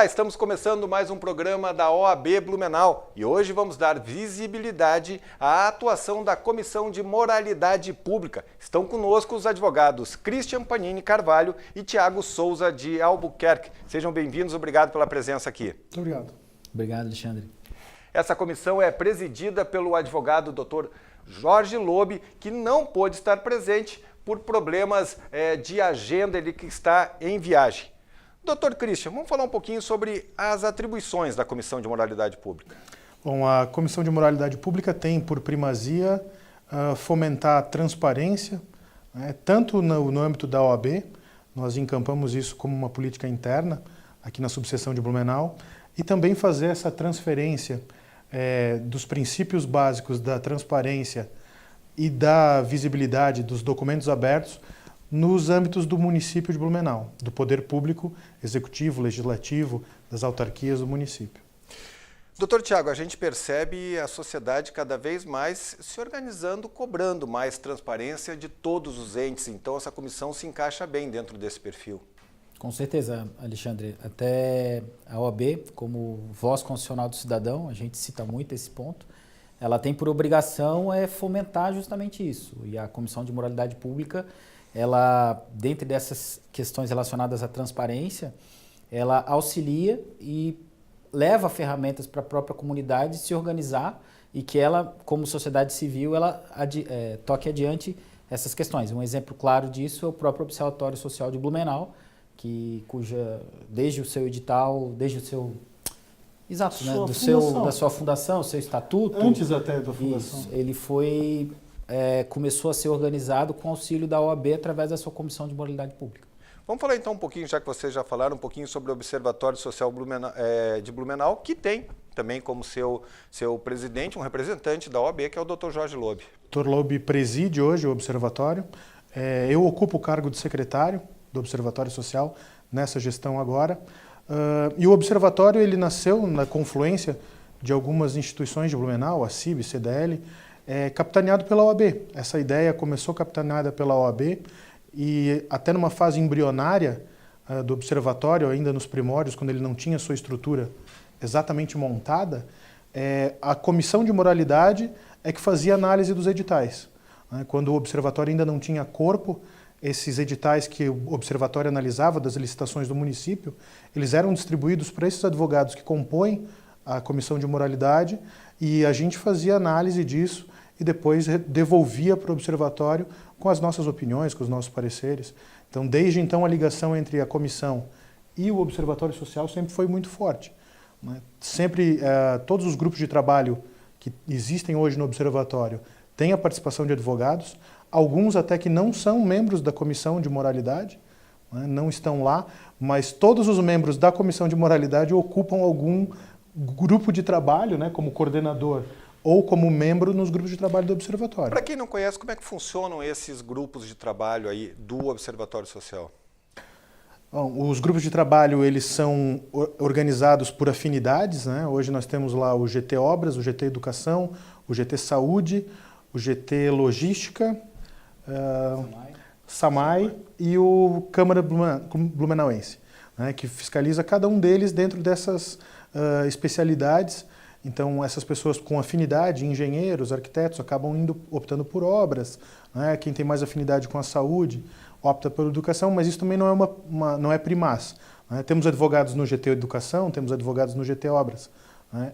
Olá, estamos começando mais um programa da OAB Blumenau e hoje vamos dar visibilidade à atuação da Comissão de Moralidade Pública. Estão conosco os advogados Christian Panini Carvalho e Tiago Souza de Albuquerque. Sejam bem-vindos, obrigado pela presença aqui. Muito obrigado. Obrigado, Alexandre. Essa comissão é presidida pelo advogado Dr. Jorge Lobe, que não pôde estar presente por problemas de agenda, ele que está em viagem. Doutor Christian, vamos falar um pouquinho sobre as atribuições da Comissão de Moralidade Pública. Bom, a Comissão de Moralidade Pública tem por primazia fomentar a transparência, tanto no âmbito da OAB, nós encampamos isso como uma política interna aqui na subseção de Blumenau, e também fazer essa transferência dos princípios básicos da transparência e da visibilidade dos documentos abertos nos âmbitos do município de Blumenau, do poder público, executivo, legislativo, das autarquias do município. Doutor Tiago, a gente percebe a sociedade cada vez mais se organizando, cobrando mais transparência de todos os entes, então essa comissão se encaixa bem dentro desse perfil. Com certeza, Alexandre. Até a OAB, como voz constitucional do cidadão, a gente cita muito esse ponto, ela tem por obrigação fomentar justamente isso. E a Comissão de Moralidade Pública, ela, dentre dessas questões relacionadas à transparência, ela auxilia e leva ferramentas para a própria comunidade se organizar e que ela, como sociedade civil, ela toque adiante essas questões. Um exemplo claro disso é o próprio Observatório Social de Blumenau, desde o seu edital, desde o seu... Exato, né? Da sua fundação, seu estatuto. Antes até da fundação. Isso, ele começou a ser organizado com auxílio da OAB através da sua Comissão de Moralidade Pública. Vamos falar então um pouquinho, já que vocês já falaram, um pouquinho sobre o Observatório Social de Blumenau, que tem também como seu presidente, um representante da OAB, que é o Dr. Jorge Lobe. O Dr. Lobe preside hoje o Observatório. Eu ocupo o cargo de secretário do Observatório Social nessa gestão agora. E o Observatório ele nasceu na confluência de algumas instituições de Blumenau, a CIB, CDL, capitaneado pela OAB. Essa ideia começou capitaneada pela OAB e até numa fase embrionária do Observatório, ainda nos primórdios, quando ele não tinha sua estrutura exatamente montada, a Comissão de Moralidade que fazia análise dos editais. Quando o Observatório ainda não tinha corpo, esses editais que o Observatório analisava das licitações do município, eles eram distribuídos para esses advogados que compõem a Comissão de Moralidade e a gente fazia análise disso e depois devolvia para o Observatório com as nossas opiniões, com os nossos pareceres. Então, desde então, a ligação entre a Comissão e o Observatório Social sempre foi muito forte. Sempre, todos os grupos de trabalho que existem hoje no Observatório têm a participação de advogados, alguns até que não são membros da Comissão de Moralidade, não estão lá, mas todos os membros da Comissão de Moralidade ocupam algum grupo de trabalho, como coordenador ou como membro nos grupos de trabalho do Observatório. Para quem não conhece, como é que funcionam esses grupos de trabalho aí do Observatório Social? Bom, os grupos de trabalho eles são organizados por afinidades. Hoje nós temos lá o GT Obras, o GT Educação, o GT Saúde, o GT Logística, SAMAI e o Câmara Blumenauense, que fiscaliza cada um deles dentro dessas especialidades. Então, essas pessoas com afinidade, engenheiros, arquitetos, acabam optando por obras. Quem tem mais afinidade com a saúde opta pela educação, mas isso também não é primaz. Temos advogados no GT Educação, temos advogados no GT Obras.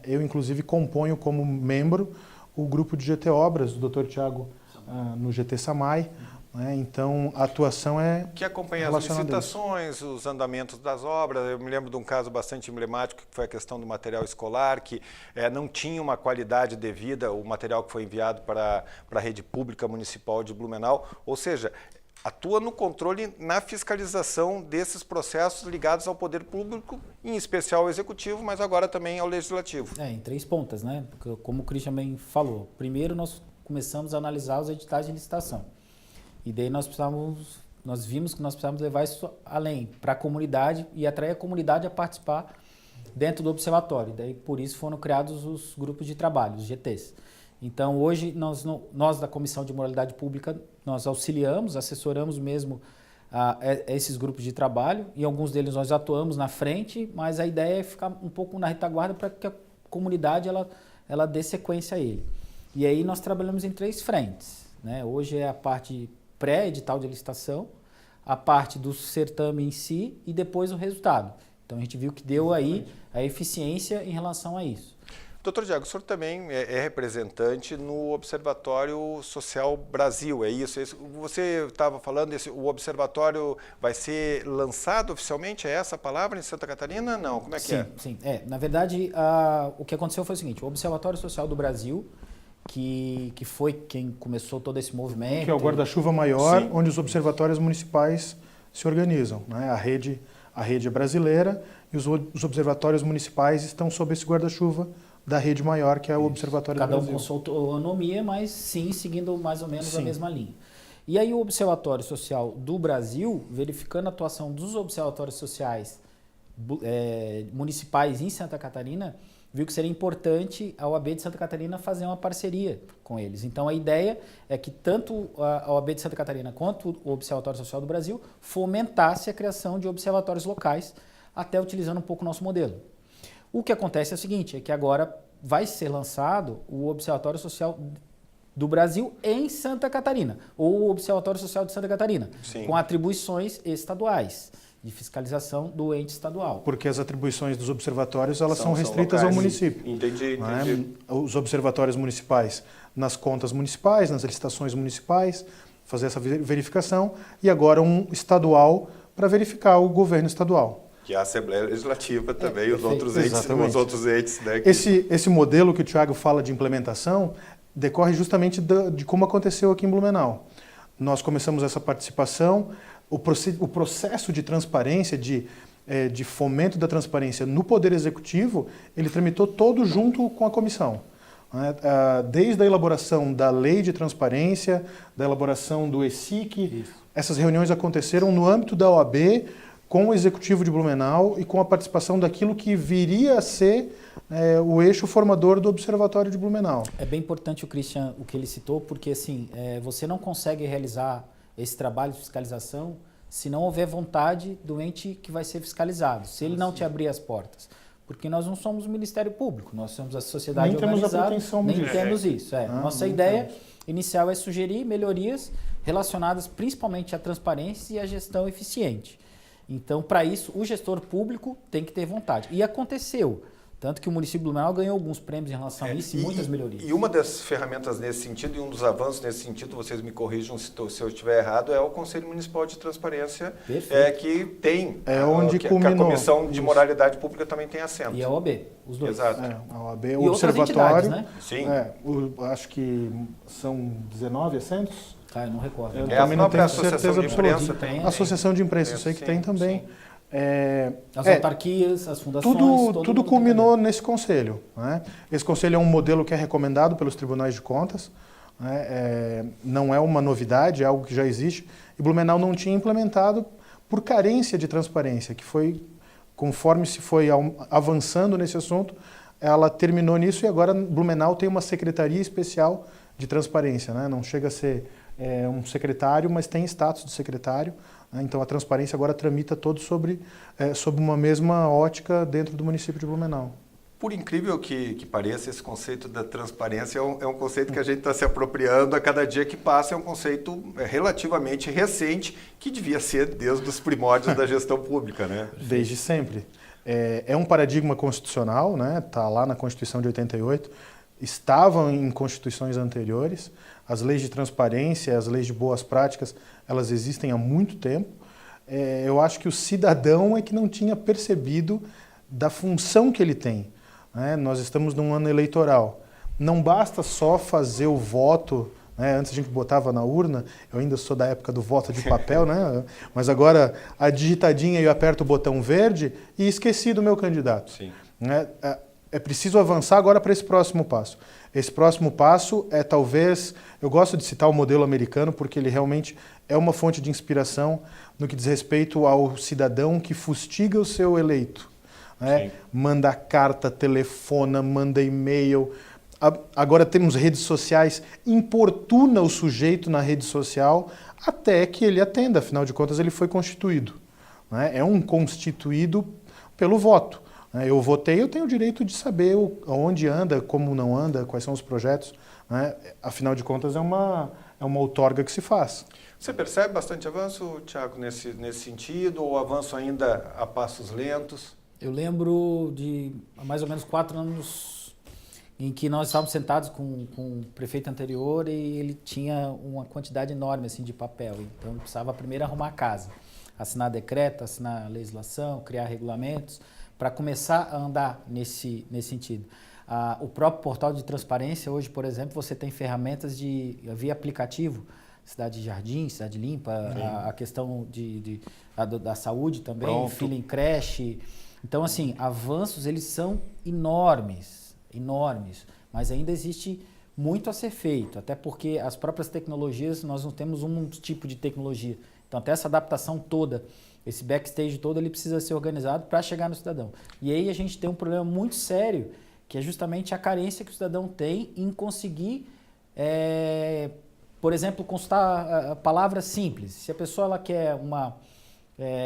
Eu, inclusive, componho como membro o grupo de GT Obras, o Dr. Tiago no GT SAMAI. Então, a atuação que acompanha as licitações, os andamentos das obras. Eu me lembro de um caso bastante emblemático, que foi a questão do material escolar, que não tinha uma qualidade devida, o material que foi enviado para a rede pública municipal de Blumenau. Ou seja, atua no controle, na fiscalização desses processos ligados ao poder público, em especial ao executivo, mas agora também ao legislativo. Em três pontas, como o Christian bem falou. Primeiro, nós começamos a analisar os editais de licitação. E daí nós vimos que nós precisávamos levar isso além, para a comunidade e atrair a comunidade a participar dentro do observatório. Daí, por isso, foram criados os grupos de trabalho, os GTs. Então, hoje, nós da Comissão de Moralidade Pública, nós auxiliamos, assessoramos mesmo esses grupos de trabalho, e alguns deles nós atuamos na frente, mas a ideia é ficar um pouco na retaguarda para que a comunidade ela dê sequência a ele. E aí nós trabalhamos em 3 frentes, né? Hoje é a parte pré-edital de licitação, a parte do certame em si e depois o resultado. Então a gente viu que deu aí a eficiência em relação a isso. Doutor Diago, o senhor também é representante no Observatório Social Brasil, é isso? Você estava falando, o observatório vai ser lançado oficialmente, é essa a palavra, em Santa Catarina? Não, como é que é? Sim. Na verdade, o que aconteceu foi o seguinte, o Observatório Social do Brasil, que foi quem começou todo esse movimento... Que é o guarda-chuva maior, sim, onde os observatórios municipais se organizam, né? A rede é brasileira e os observatórios municipais estão sob esse guarda-chuva da rede maior, que é o Observatório do Brasil. Cada um com sua autonomia, mas sim, seguindo mais ou menos a mesma linha. E aí o Observatório Social do Brasil, verificando a atuação dos observatórios sociais municipais em Santa Catarina, viu que seria importante a OAB de Santa Catarina fazer uma parceria com eles. Então a ideia é que tanto a OAB de Santa Catarina quanto o Observatório Social do Brasil fomentasse a criação de observatórios locais, até utilizando um pouco o nosso modelo. O que acontece é o seguinte, é que agora vai ser lançado o Observatório Social do Brasil em Santa Catarina, ou o Observatório Social de Santa Catarina, sim, com atribuições estaduais, de fiscalização do ente estadual. Porque as atribuições dos observatórios elas são restritas ao município. Entendi. Os observatórios municipais nas contas municipais, nas licitações municipais, fazer essa verificação, e agora um estadual para verificar o governo estadual. Que é a Assembleia Legislativa também, os outros entes. Né, Esse modelo que o Thiago fala de implementação decorre justamente de como aconteceu aqui em Blumenau. Nós começamos essa participação, o processo de transparência, de fomento da transparência no Poder Executivo, ele tramitou todo junto com a comissão. Desde a elaboração da lei de transparência, da elaboração do ESIC, essas reuniões aconteceram no âmbito da OAB, com o Executivo de Blumenau e com a participação daquilo que viria a ser o eixo formador do Observatório de Blumenau. É bem importante, o Christian, o que ele citou, porque assim, você não consegue realizar esse trabalho de fiscalização se não houver vontade do ente que vai ser fiscalizado, se ele não te abrir as portas. Porque nós não somos o Ministério Público, nós somos a sociedade organizada, nem temos isso. Nossa ideia inicial é sugerir melhorias relacionadas principalmente à transparência e à gestão eficiente. Então, para isso, o gestor público tem que ter vontade. E aconteceu. Tanto que o município de Blumenau ganhou alguns prêmios em relação a isso e muitas melhorias. E uma das ferramentas nesse sentido, e um dos avanços nesse sentido, vocês me corrijam se eu estiver errado, é o Conselho Municipal de Transparência, que tem, onde que a Comissão de Moralidade Pública também tem assento. E a OAB, os dois. Exato. A OAB, o Observatório, né? Sim. Acho que são 19 assentos. Eu não recordo. Eu também não tenho certeza absoluta. Tem, Associação de Imprensa, eu sei que tem também. As autarquias, as fundações... Tudo culminou nesse conselho. Né? Esse conselho é um modelo que é recomendado pelos tribunais de contas. Né? Não é uma novidade, é algo que já existe. E Blumenau não tinha implementado por carência de transparência, que foi, conforme se foi avançando nesse assunto, ela terminou nisso e agora Blumenau tem uma secretaria especial de transparência. Né? Não chega a ser um secretário, mas tem status de secretário. Então a transparência agora tramita todo sob uma mesma ótica dentro do município de Blumenau. Por incrível que pareça, esse conceito da transparência é um conceito que a gente está se apropriando a cada dia que passa, é um conceito relativamente recente, que devia ser desde os primórdios da gestão pública, né? Desde sempre. É um paradigma constitucional, né? Está lá na Constituição de 88, estavam em constituições anteriores. As leis de transparência, as leis de boas práticas, elas existem há muito tempo. Eu acho que o cidadão é que não tinha percebido da função que ele tem. Né? Nós estamos num ano eleitoral. Não basta só fazer o voto, né? Antes a gente botava na urna, eu ainda sou da época do voto de papel, né? Mas agora a digitadinha eu aperto o botão verde e esqueci do meu candidato. Sim. Né? É preciso avançar agora para esse próximo passo. Esse próximo passo é talvez, eu gosto de citar o modelo americano porque ele realmente é uma fonte de inspiração no que diz respeito ao cidadão que fustiga o seu eleito. Né? Manda carta, telefona, manda e-mail, agora temos redes sociais, importuna o sujeito na rede social até que ele atenda, afinal de contas ele foi constituído. Né? É um constituído pelo voto. Né? Eu votei, eu tenho o direito de saber onde anda, como não anda, quais são os projetos. Né? Afinal de contas é uma outorga que se faz. Você percebe bastante avanço, Thiago, nesse sentido, ou avanço ainda a passos lentos? Eu lembro de há mais ou menos 4 anos em que nós estávamos sentados com o prefeito anterior e ele tinha uma quantidade enorme assim, de papel. Então, ele precisava primeiro arrumar a casa, assinar decreto, assinar legislação, criar regulamentos, para começar a andar nesse sentido. O próprio portal de transparência, hoje, por exemplo, você tem ferramentas via aplicativo, Cidade Jardim, Cidade Limpa, a questão da saúde também, Pronto. fila em creche. Então, assim, avanços, eles são enormes, mas ainda existe muito a ser feito, até porque as próprias tecnologias, nós não temos um tipo de tecnologia. Então, até essa adaptação toda, esse backstage todo, ele precisa ser organizado para chegar no cidadão. E aí a gente tem um problema muito sério, que é justamente a carência que o cidadão tem em conseguir, por exemplo, consultar palavras simples. Se a pessoa ela quer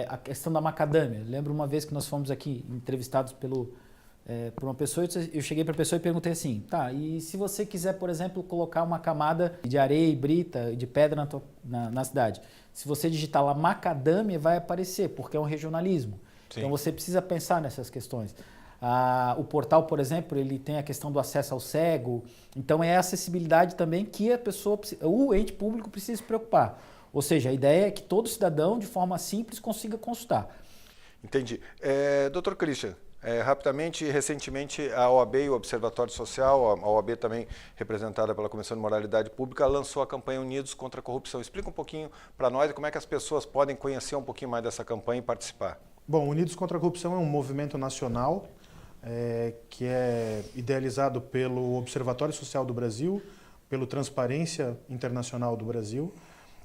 a questão da macadâmia. Eu lembro uma vez que nós fomos aqui entrevistados por uma pessoa, eu cheguei para a pessoa e perguntei assim, tá, e se você quiser, por exemplo, colocar uma camada de areia e brita, de pedra na cidade, se você digitar lá macadâmia, vai aparecer, porque é um regionalismo. Sim. Então você precisa pensar nessas questões. O portal, por exemplo, ele tem a questão do acesso ao cego, então é a acessibilidade também que o ente público precisa se preocupar. Ou seja, a ideia é que todo cidadão, de forma simples, consiga consultar. Entendi. Dr. Christian, rapidamente, recentemente, a OAB e o Observatório Social, a OAB também representada pela Comissão de Moralidade Pública, lançou a campanha Unidos contra a Corrupção. Explica um pouquinho para nós como é que as pessoas podem conhecer um pouquinho mais dessa campanha e participar. Bom, Unidos contra a Corrupção é um movimento nacional que é idealizado pelo Observatório Social do Brasil, pelo Transparência Internacional do Brasil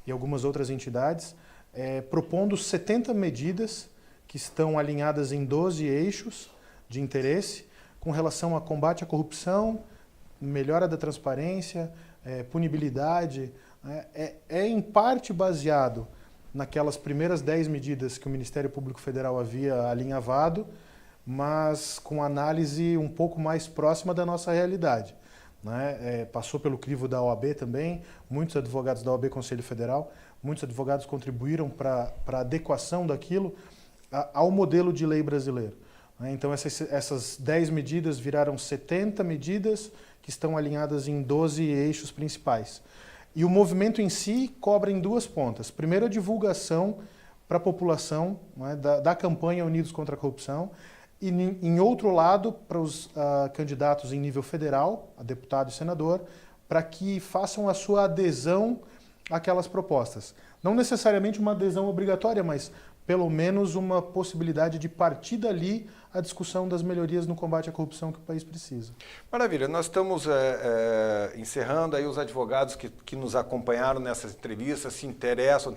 e algumas outras entidades, propondo 70 medidas que estão alinhadas em 12 eixos de interesse com relação a combate à corrupção, melhora da transparência, punibilidade. Em parte baseado naquelas primeiras 10 medidas que o Ministério Público Federal havia alinhavado, mas com análise um pouco mais próxima da nossa realidade. Passou pelo crivo da OAB também, muitos advogados da OAB Conselho Federal, muitos advogados contribuíram para a adequação daquilo ao modelo de lei brasileiro. Então essas 10 medidas viraram 70 medidas que estão alinhadas em 12 eixos principais. E o movimento em si cobra em 2 pontas. Primeiro, a divulgação para a população da campanha Unidos contra a Corrupção, e, em outro lado, para os candidatos em nível federal, a deputado e senador, para que façam a sua adesão àquelas propostas. Não necessariamente uma adesão obrigatória, mas pelo menos uma possibilidade de partir dali a discussão das melhorias no combate à corrupção que o país precisa. Maravilha, nós estamos encerrando aí os advogados que nos acompanharam nessas entrevistas, se interessam,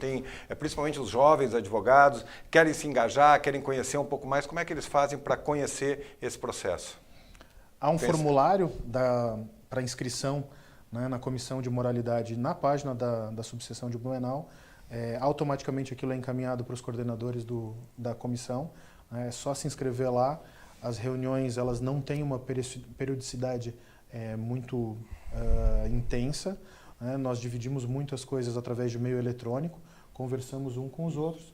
principalmente os jovens advogados, querem se engajar, querem conhecer um pouco mais, como é que eles fazem para conhecer esse processo? Há um formulário para inscrição na Comissão de Moralidade na página da subseção de Blumenau. Automaticamente aquilo é encaminhado para os coordenadores da comissão. É só se inscrever lá. As reuniões elas não têm uma periodicidade muito intensa. Nós dividimos muitas coisas através de meio eletrônico, conversamos um com os outros,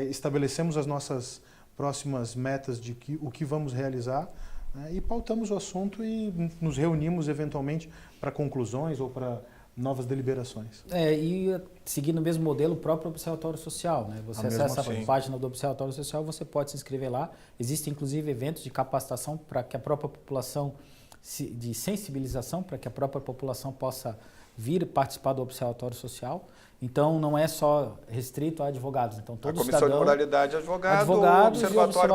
estabelecemos as nossas próximas metas de o que vamos realizar e pautamos o assunto e nos reunimos eventualmente para conclusões ou para novas deliberações. E seguindo o mesmo modelo, o próprio Observatório Social, né? Você acessa a página do Observatório Social, você pode se inscrever lá. Existem, inclusive, eventos de capacitação para que a própria população, de sensibilização, para que a própria população possa vir participar do Observatório Social. Então, não é só restrito a advogados. Então, todo a Comissão de Moralidade, advogados e o Observatório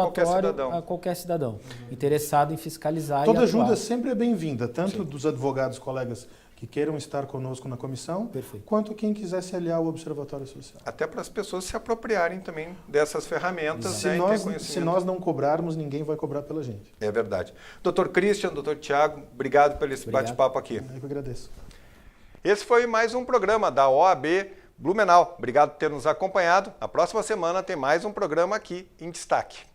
a qualquer cidadão interessado em fiscalizar Toda ajuda sempre é bem-vinda, tanto dos advogados colegas que queiram estar conosco na comissão, Perfeito. quanto quem quiser se aliar ao Observatório Social. Até para as pessoas se apropriarem também dessas ferramentas. Se nós não cobrarmos, ninguém vai cobrar pela gente. É verdade. Dr. Christian, Dr. Tiago, obrigado pelo esse bate-papo aqui. Eu que agradeço. Esse foi mais um programa da OAB Blumenau. Obrigado por ter nos acompanhado. Na próxima semana tem mais um programa aqui em destaque.